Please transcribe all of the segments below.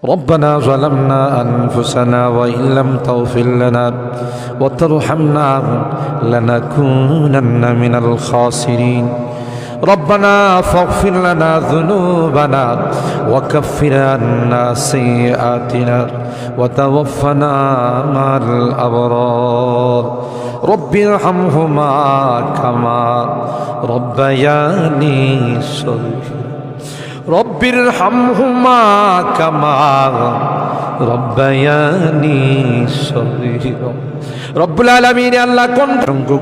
ربنا ظلمنا أنفسنا وإن لم تغفر لنا وترحمنا لنكونن من الخاسرين ربنا فاغفر لنا ذنوبنا وكفر عنا سيئاتنا وتوفنا مع الأبرار رب ارحمهما كما ربياني صغيرا رب ارحمهما كما ربياني صغيرا رب العالمين আল্লাহ কোন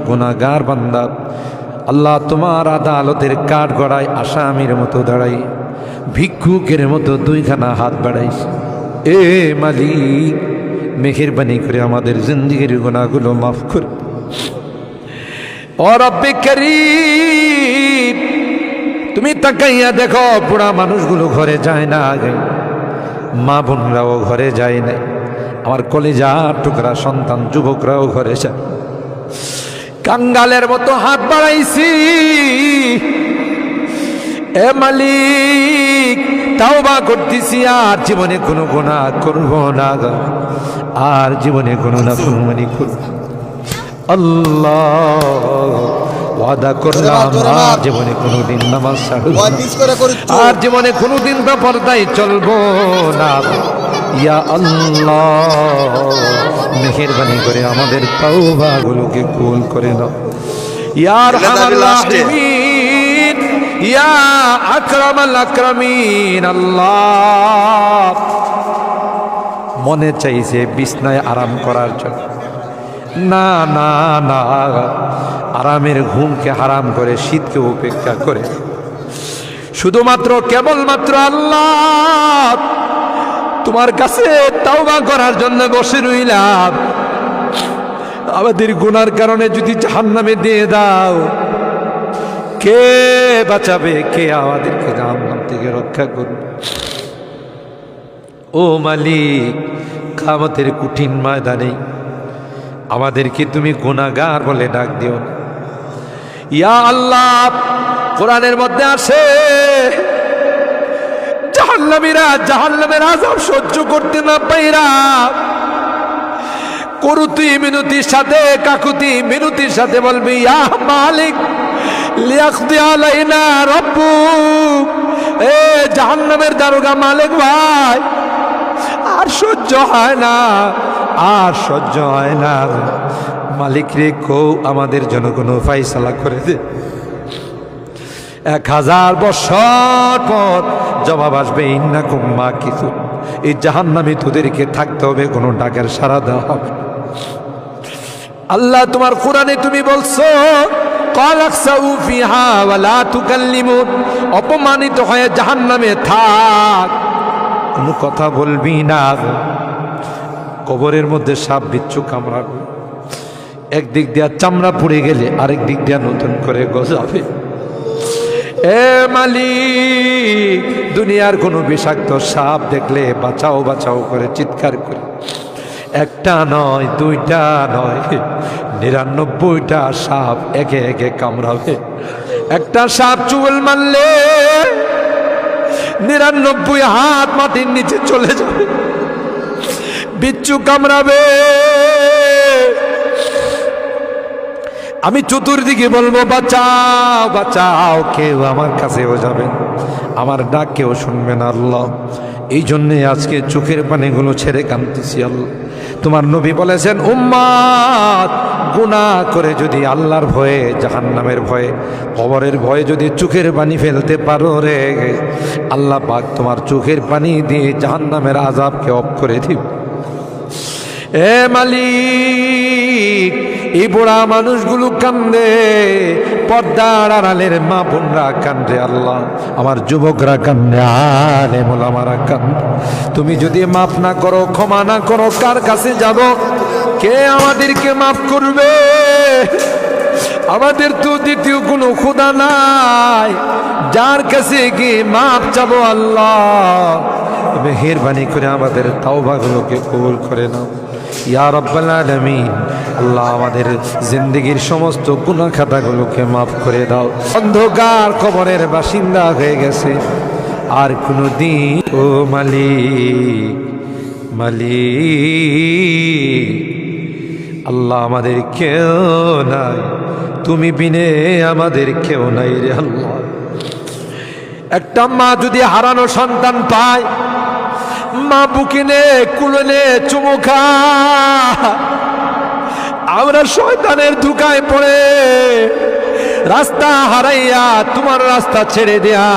গুনাহগার বান্দা আল্লাহ তোমার আদালতের কাঠ গড়ায় আসামির মতো দাঁড়াই ভিক্ষুকের মতো দুইখানা হাত বাড়াইছে এ মালিক মেহেরবানি করে আমাদের জিন্দেগির গুনাহগুলো মাফ কর ও রব্বে করিম তুমি তাকাইয়া দেখো বুড়া মানুষগুলো ঘরে যায় না আগে মা বোনরাও ঘরে যায় না আমার কলিজা টুকরা সন্তান যুবকরাও ঘরে যায় কাঙ্গালের মতো হাত বাড়াইছি এ মালিক তাওবা করতেছি আর জীবনে কোনো গুনাহ করব না আর জীবনে কোনো নাফরমানি করব আল্লাহ ওয়াদা করলাম আর জীবনে কোনোদিন নামাজ ছাড়ব আর জীবনে কোনোদিন বেপরদায় চলবো না ইয়া আল্লাহ মেহেরবানি করে আমাদের তাওবাগুলোকে কবুল করে নাও ইয়া আরহামার রাহিমিন ইয়া আকরামাল আকরামিন আল্লাহ মনে চাইছে বিছনায় আরাম করার জন্য না না না আরামের ঘুমকে হারাম করে শীতকে উপেক্ষা করে শুধুমাত্র কেবলমাত্র আল্লাহ তোমার কাছে তাওবা করার জন্য বসে রইলাম আমাদের গুনার কারণে যদি জাহান্নামে দিয়ে দাও কে বাঁচাবে কে আমাদেরকে জাহান্নাম থেকে রক্ষা করবে ও মালিক কিয়ামতের কঠিন ময়দানে আমাদেরকে তুমি গুনাহগার বলে ডাক দিও না ইয়া আল্লাহ কোরআনের মধ্যে আছে জাহান্নামীরা জাহান্নামের আযাব সহ্য করতে না পাইরা করুতি মিনতির সাথে কাকুতি মিনতির সাথে বলবে ইয়া মালিক লিয়াকদি আলাইনা রাব্বুক এ জাহান্নামের দারোগা মালিক ভাই আর সহ্য হয় না আর সহ্য হয় না মালিক রে কো আমাদের জন্য কোনো ফায়সালা করে দে 1000 বছর পর জবাব আসবে ইন্নাকুম মাকিসুন এই জাহান্নামে তোদেরকে থাকতে হবে কোনো ডাকের সাড়া দেওয়া হবে আল্লাহ তোমার কোরআনে তুমি বলছো ক্বালাকসাউ ফিহা ওয়ালা তুকাল্লিমুন অপমানিত হয়ে জাহান্নামে থাক কোনো কথা বলবি না কবরের মধ্যে সাপ বিচ্ছু কামড়াবে একদিক দিয়া চামড়া পুড়ে গেলে আরেক দিক দিয়া নতুন করে গজাবে এ মালিক দুনিয়ার কোনো বিষাক্ত সাপ দেখলে বাঁচাও বাঁচাও করে চিৎকার করে একটা নয় দুইটা নয় 99টা সাপ একে একে কামড়াবে একটা সাপ চুল মারলে 99 হাত মাটির নিচে চলে যাবে বিচ্ছু কামড়াবে আমি চতুর্দিকে বলবো বাঁচাও বাঁচাও কেউ আমার কাছেও যাবে আমার ডাক কেউ শুনবে না আল্লাহ এই জন্যে আজকে চোখের পানিগুলো ছেড়ে কাঁদতেছি আল্লাহ তোমার নবী বলেছেন উম্মত গুনাহ করে যদি আল্লাহর ভয়ে জাহান্নামের ভয়ে কবরের ভয়ে যদি চোখের পানি ফেলতে পারো রে আল্লাহ পাক তোমার চোখের পানি দিয়ে জাহান্নামের আযাবকে অফ করে দিবে এ মালিক এই বুড়া মানুষগুলো কান্দে পর্দার আড়ালের মা বোনরা কান্দে আল্লাহ আমার যুবকরা কান্দে আলেম ওলামারা কান্দে তুমি যদি মাফ না করো ক্ষমা না করো কার কাছে যাব কে আমাদেরকে মাফ করবে আমাদের তো দ্বিতীয় কোনো খোদা নাই যার কাছে গিয়ে মাফ চাবো আল্লাহ মেহেরবানি করে আমাদের তাওবাগুলোকে কবুল করে নাও ইয়া রাব্বাল আলামিন আল্লাহ আমাদের জিন্দেগির সমস্ত গুনাহ খাতাগুলোকে মাফ করে দাও অন্ধকার কবরের বাসিন্দা হয়ে গেছে আর কোনদিন ও মালিক মালিক আল্লাহ আমাদের কেউ নাই, তুমি বিনে আমাদের কেউ নাই রে আল্লাহ। একটা মা যদি হারানো সন্তান পায়, মা বুকে নে কুলে নে চুমু খায়। আমরা শয়তানের ধোঁকায় পড়ে রাস্তা হারাইয়া তোমার রাস্তা ছেড়ে দেয়া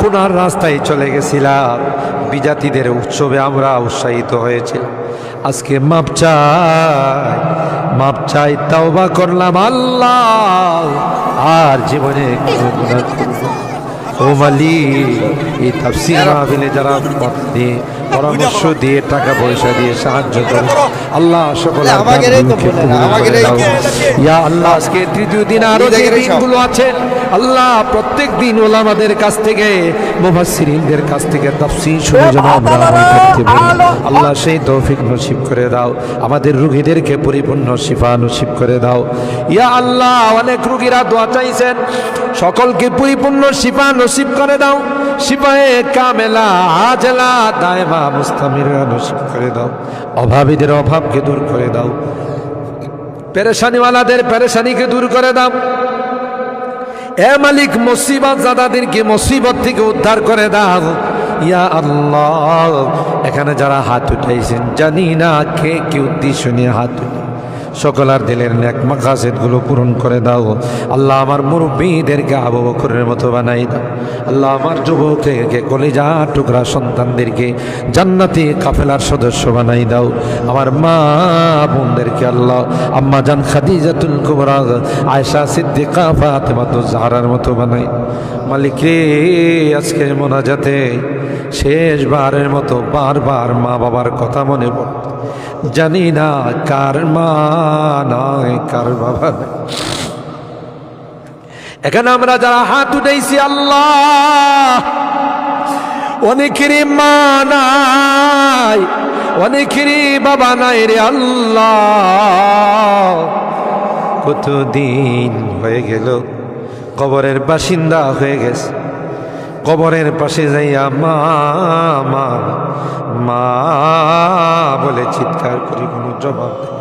গুনার রাস্তায় চলে গেছিলাম। বিজাতিদের উৎসবে আমরা উৎসাহিত হয়েছি, আজকে মাপ চাই, তাওবা করলাম আল্লাহ, আর জীবনে কোনো গুনাহ করব না। ও মালিক, এই তাফসীর মাহফিলে যারা পরামর্শ দিয়ে টাকা পয়সা দিয়ে সাহায্য করে আল্লাহ সকলের ইয়া আল্লাহ, আজকে তৃতীয় দিন আরো যে দিনগুলো আছে আল্লাহ, প্রত্যেক দিন ওলামাদের কাছ থেকে মুফাসসিরিনদের কাছ থেকে তাফসীর শুনে যেন আমরা আমল করতে পারি আল্লাহ, সেই তৌফিক নসিব করে দাও। আমাদের রোগীদেরকে পরিপূর্ণ শিফা নসিব করে দাও ইয়া আল্লাহ। অনেক রোগীরা দোয়া চাইছেন, সকলকে পরিপূর্ণ শিফা নসিব করে দাও। শিফায়ে কামেলা আজলা দায়মা মুস্তামিরা নসিব করে দাও। অভাবীদের অভাবকে দূর করে দাও, পেরেশানিওয়ালাদের পেরেশানিকে দূর করে দাও। এ মালিক, মুসিবত জাদাদেরকে মুসিবত থেকে উদ্ধার করে দাও ইয়া আল্লাহ। এখানে যারা হাত উঠাইছেন, জানি না কে কি উদ্দেশ্য নিয়ে হাত উঠে, সকলার দিলের নেক মাকাসিদগুলো পূরণ করে দাও আল্লাহ। আমার মুরব্বীদেরকে আবু বকরের মতো বানাই দাও আল্লাহ। আমার যুবকদেরকে কলিজা টুকরা সন্তানদেরকে জান্নাতি কাফেলার সদস্য বানাই দাও। আমার মা বোনদেরকে আল্লাহ আম্মা জান খাদিজাতুল কুবরা, আয়েশা সিদ্দিকা, ফাতেমাতুজ জাহরার মতো বানাই। মালিক রে, আজকের মোনাজাতে শেষবারের মতো বারবার মা বাবার কথা মনে পড়ে, জানি না কার মা নয় কার বাবা। এখানে আমরা যারা হাত উঠাইছি আল্লাহ, অনেকেরই মা নাই, অনেকেরই বাবা নাই রে আল্লাহ। কতদিন হয়ে গেল কবরের বাসিন্দা হয়ে গেছে, কবরের পাশে যাইয়া মা মা মা বলে চিৎকার করি, কোনো জবাব নেই।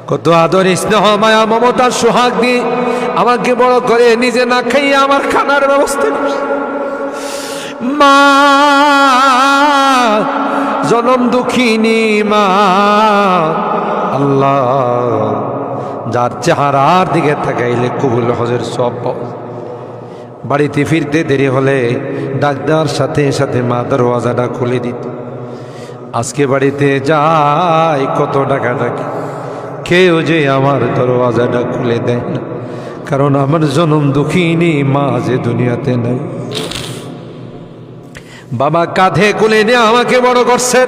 কত আদর স্নেহ মায়া মমতার সোহাগ দিয়ে আমাকে বড় করে নিজে না খাইয়া আমার খানার ব্যবস্থা করছে। মা জনম দুঃখিনী মা আল্লাহ, যার চেহারার দিকে তাকাইলে কবুল হজের সব পাওয়া। বাড়িতে ফিরতে দেরি হলে ডাক্তার সাথে সাথে মা দরওয়াজাটা খুলে দিত। আজকে বাড়িতে যাই কত টাকা ডাকি, কেউ যে আমার দরওয়াজাটা খুলে দেয় না, কারণ আমার জনম দুঃখিনী মা যে দুনিয়াতে নাই। বাবা কাঁধে কোলে নিয়ে আমাকে বড় করছে।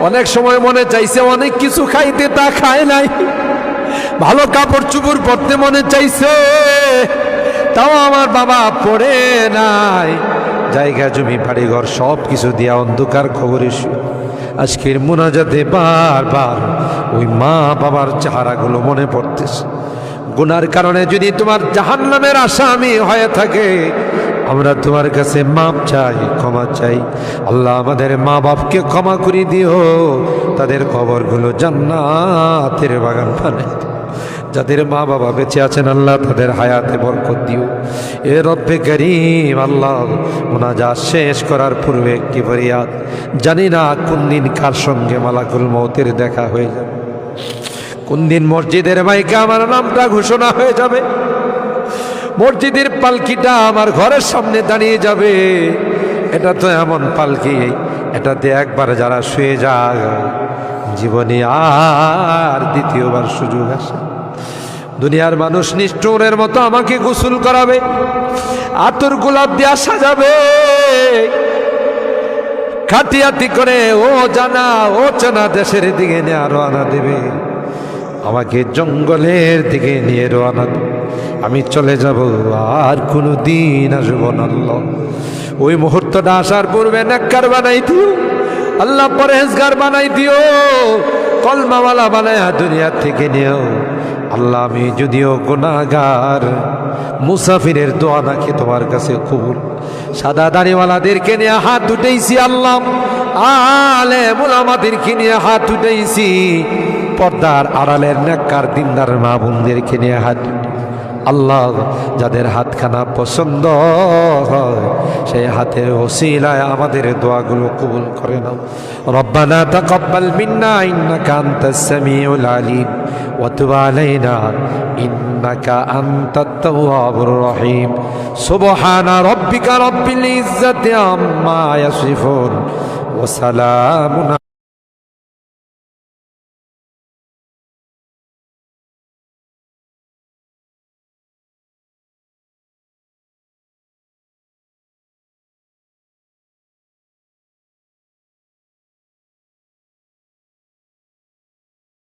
অনেক সময় মনে চাইছে অনেক কিছু খাইতে, তা খায় নাই। ভালো কাপড় চুপড় পরতে মনে চাইছে, তাও আমার বাবা পড়ে নাই। জায়গা জমি বাড়ি ঘর সব কিছু দিয়া অন্ধকার খবরে আজকের মোনাজাতে বারবার ওই মা বাবার চেহারাগুলো মনে পড়তেছে। গুনার কারণে যদি তোমার জাহান্নামের আসামি হয়ে থাকে, আমরা তোমার কাছে মাপ চাই, ক্ষমা চাই আল্লাহ। আমাদের মা বাপকে ক্ষমা করে দিও, তাদের কবরগুলো জান্নাতের বাগান বানাই। যাদের মা বাবা বেঁচে আছেন আল্লাহ, তাদের হায়াতে বরকত দিও। এ রব্বে করিম আল্লাহ, মোনাজাত শেষ করার পূর্বে একটি ফরিয়াদ, জানি না কোন দিন কার সঙ্গে মালাকুল মৌতের দেখা হয়ে যাবে, কোন দিন মসজিদের মাইকে আমার নামটা ঘোষণা হয়ে যাবে, মসজিদের পালকিটা আমার ঘরের সামনে দাঁড়িয়ে যাবে। এটা তো এমন পালকি, এটাতে একবার যারা শুয়ে যায় জীবনে আর দ্বিতীয়বার সুযোগ আসে। দুনিয়ার মানুষ নিষ্ঠুরের মতো আমাকে গোসল করাবে, আতর গোলাপ দিয়ে সাজাবে, খাটিয়াতি করে ও জানা ও চেনা দেশের দিকে নিয়ে রওনা দেবে, আমাকে জঙ্গলের দিকে নিয়ে রওনা দেবে। আমি চলে যাব, আর কোনো দিন আসবো না আল্লাহ। ওই মুহূর্তটা আসার পূর্বে নেককার বানাই দিও আল্লাহ, পরহেজগার বানাই দিও, কলমাওয়ালা বানায়া দুনিয়া থেকে নিও আল্লাহ। আমি যদিও গুনাহগার, মুসাফিরের দোয়া নাকি তোমার কাছে কবুল। সাদা দাড়িওয়ালাদেরকে নিয়ে হাত উঠেইছি আল্লাহ, আলেম ওলামাদেরকে নিয়ে হাত উঠাইছি, পর্দার আড়ালের নেককার দিনদার মা বোনদেরকে নিয়ে হাত আল্লাহ যাদের হাতখানা পছন্দ হয় সেই হাতের ওসিলায় আমাদের দোয়াগুলো কবুল করে নাও। রব্বানা তাকাব্বাল মিন্না ইন্নাকা আনতাস সামিউল আলিম ওয়া তুব আলাইনা ইন্নাকা আনতাত তাওয়াবুর রহিম। সুবহানা রাব্বিকা রাব্বিল ইজ্জাতি আম্মা ইয়াসিফুন ওয়া সালামুন